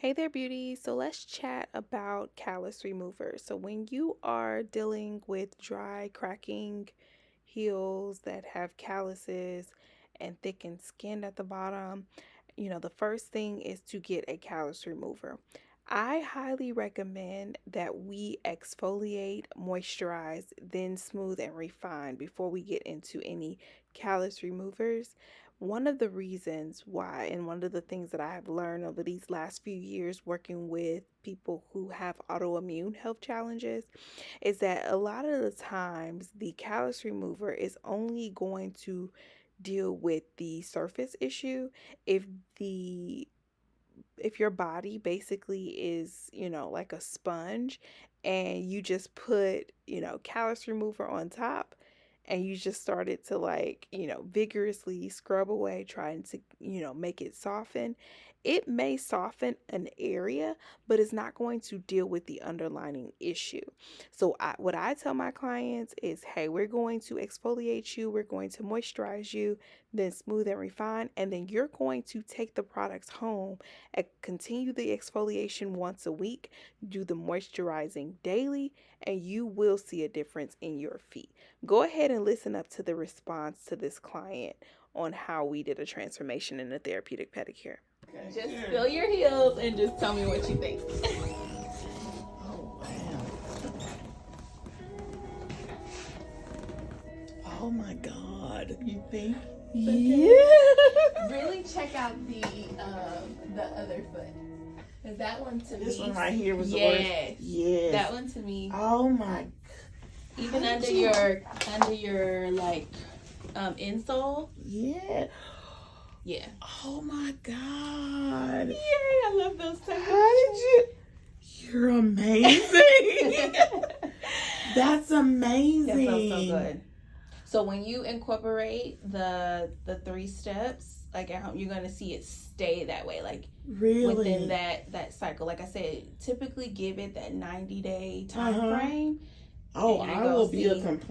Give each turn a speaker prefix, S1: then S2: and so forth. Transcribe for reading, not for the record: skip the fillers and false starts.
S1: Hey there, beauty. So let's chat about callus remover. So when you are dealing with dry, cracking heels that have calluses and thickened skin at the bottom, the first thing is to get a callus remover. I highly recommend that we exfoliate, moisturize, then smooth and refine before we get into any callus removers. One of the reasons why, and one of the things that I have learned over these last few years working with people who have autoimmune health challenges, is that a lot of the times the callus remover is only going to deal with the surface issue if the if your body basically is, like a sponge, and you just put, callus remover on top, and you just started to, like, vigorously scrub away, trying to, make it soften. It may soften an area, but it's not going to deal with the underlying issue. So what I tell my clients is, hey, we're going to exfoliate you, we're going to moisturize you, then smooth and refine, and then you're going to take the products home and continue the exfoliation once a week, do the moisturizing daily, and you will see a difference in your feet. Go ahead and listen up to the response to this client on how we did a transformation in a therapeutic pedicure.
S2: Just feel your heels and just tell me what you think.
S3: Oh, wow. Oh my God. You think?
S2: Yeah. Really check out the other foot. Cause that one to me.
S3: This one right here was the
S2: yes.
S3: worst. Yes.
S2: That one to me.
S3: Oh my.
S2: Even under your like insole.
S3: Yeah.
S2: Yeah.
S3: Oh my God.
S2: Yay! I love those types.
S3: How did you? You're amazing. That's amazing.
S2: That feels so good. So when you incorporate the 3 steps, like at home, you're gonna see it stay that way, like
S3: really
S2: within that cycle. Like I said, typically give it that 90-day time frame.
S3: Oh, I will be a compliant.